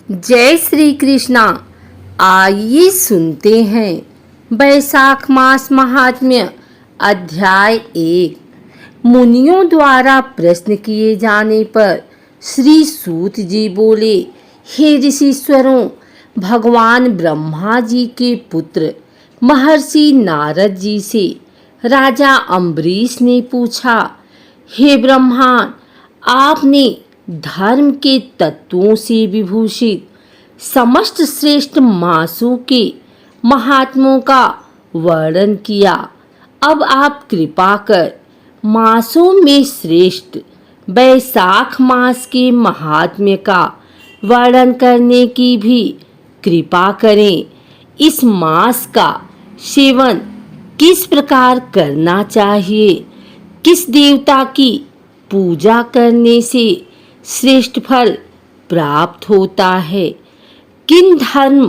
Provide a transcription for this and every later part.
जय श्री कृष्णा। आइए सुनते हैं बैसाख मास महात्म्य अध्याय 1। मुनियों द्वारा प्रश्न किए जाने पर श्री सूत जी बोले, हे ऋषीश्वरों, भगवान ब्रह्मा जी के पुत्र महर्षि नारद जी से राजा अम्बरीश ने पूछा, हे ब्रह्मन, आपने धर्म के तत्वों से विभूषित समस्त श्रेष्ठ मासों के महात्मों का वर्णन किया। अब आप कृपा कर मासों में श्रेष्ठ बैसाख मास के महात्म्य का वर्णन करने की भी कृपा करें। इस मास का सेवन किस प्रकार करना चाहिए, किस देवता की पूजा करने से श्रेष्ठ फल प्राप्त होता है, किन धर्म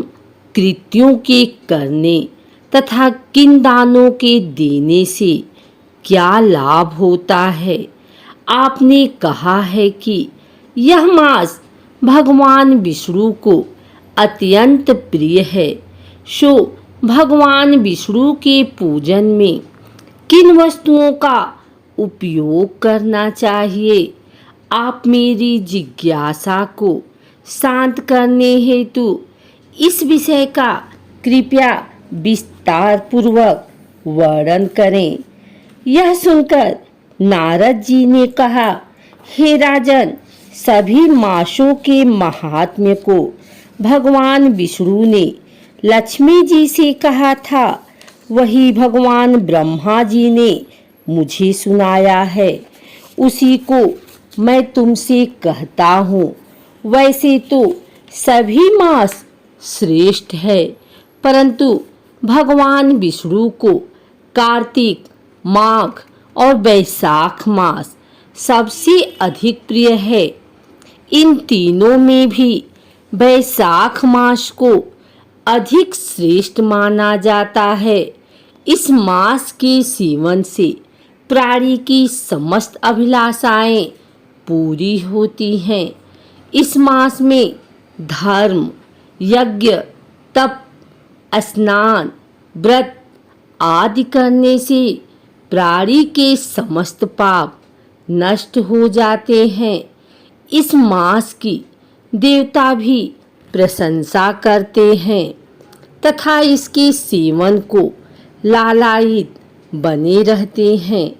कृत्यों के करने तथा किन दानों के देने से क्या लाभ होता है। आपने कहा है कि यह मास भगवान विष्णु को अत्यंत प्रिय है, सो भगवान विष्णु के पूजन में किन वस्तुओं का उपयोग करना चाहिए। आप मेरी जिज्ञासा को शांत करने हेतु इस विषय का कृपया विस्तार पूर्वक वर्णन करें। यह सुनकर नारद जी ने कहा, हे राजन, सभी मासों के महात्म्य को भगवान विष्णु ने लक्ष्मी जी से कहा था, वही भगवान ब्रह्मा जी ने मुझे सुनाया है, उसी को मैं तुमसे कहता हूँ। वैसे तो सभी मास श्रेष्ठ है, परंतु भगवान विष्णु को कार्तिक, माघ और बैसाख मास सबसे अधिक प्रिय है। इन तीनों में भी बैसाख मास को अधिक श्रेष्ठ माना जाता है। इस मास के सेवन से प्राणी की समस्त अभिलाषाएं पूरी होती हैं। इस मास में धर्म, यज्ञ, तप, स्नान, व्रत आदि करने से प्राणी के समस्त पाप नष्ट हो जाते हैं। इस मास की देवता भी प्रशंसा करते हैं तथा इसके सेवन को लालायित बने रहते हैं।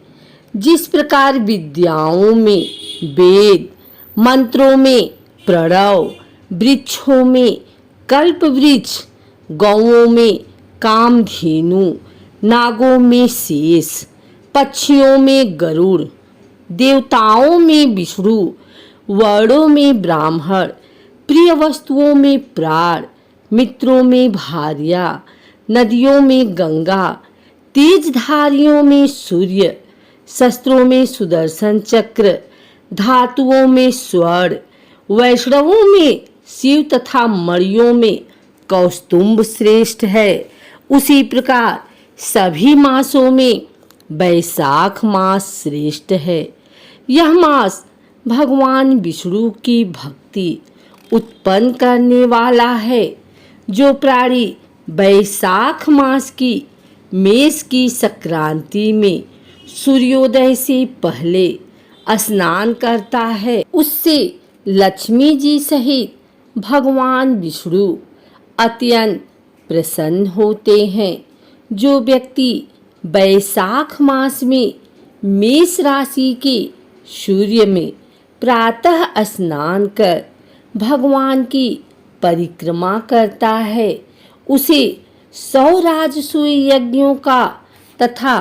जिस प्रकार विद्याओं में वेद, मंत्रों में प्रणव, वृक्षों में कल्प वृक्ष, गौओं में कामधेनु, नागों में शेष, पक्षियों में गरुड़, देवताओं में विष्णु, वर्णों में ब्राह्मण, प्रिय वस्तुओं में प्राण, मित्रों में भार्या, नदियों में गंगा, तेजधारियों में सूर्य, शस्त्रों में सुदर्शन चक्र, धातुओं में स्वर्ण, वैष्णवों में शिव तथा मणियों में कौस्तुभ श्रेष्ठ है, उसी प्रकार सभी मासों में बैसाख मास श्रेष्ठ है। यह मास भगवान विष्णु की भक्ति उत्पन्न करने वाला है। जो प्राणी बैसाख मास की मेष की संक्रांति में सूर्योदय से पहले स्नान करता है, उससे लक्ष्मी जी सहित भगवान विष्णु अत्यंत प्रसन्न होते हैं। जो व्यक्ति बैसाख मास में मेष राशि के सूर्य में प्रातः स्नान कर भगवान की परिक्रमा करता है, उसे 100 राजसूय यज्ञों का तथा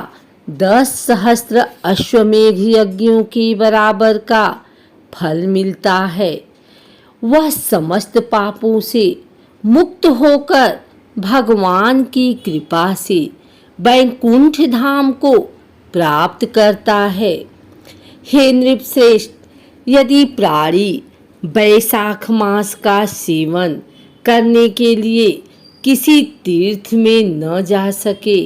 10 सहस्त्र अश्वमेघ यज्ञों के बराबर का फल मिलता है। वह समस्त पापों से मुक्त होकर भगवान की कृपा से वैकुंठ धाम को प्राप्त करता है। हे नृपश्रेष्ठ, यदि प्राणी बैसाख मास का सेवन करने के लिए किसी तीर्थ में न जा सके,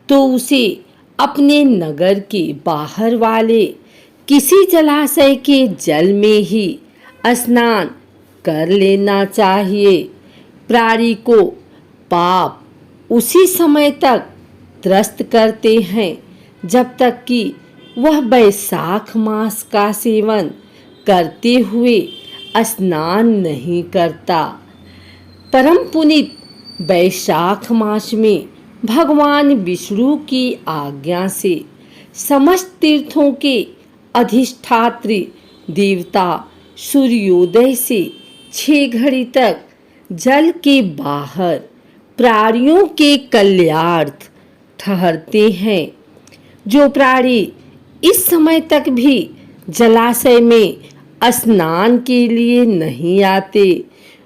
तो उसे अपने नगर के बाहर वाले किसी जलाशय के जल में ही स्नान कर लेना चाहिए। प्राणी को पाप उसी समय तक त्रस्त करते हैं जब तक कि वह वैशाख मास का सेवन करते हुए स्नान नहीं करता। परम पुनीत वैशाख मास में भगवान विष्णु की आज्ञा से समस्त तीर्थों के अधिष्ठात्री देवता सूर्योदय से 6 घड़ी तक जल के बाहर प्राणियों के कल्याणार्थ ठहरते हैं। जो प्राणी इस समय तक भी जलाशय में स्नान के लिए नहीं आते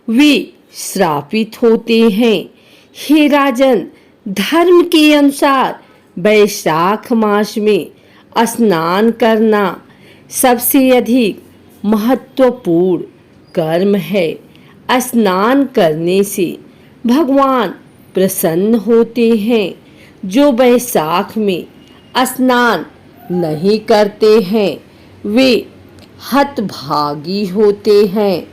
वे श्रापित होते हैं। हे राजन, धर्म के अनुसार वैशाख मास में स्नान करना सबसे अधिक महत्वपूर्ण कर्म है। स्नान करने से भगवान प्रसन्न होते हैं। जो वैशाख में स्नान नहीं करते हैं वे हतभागी होते हैं।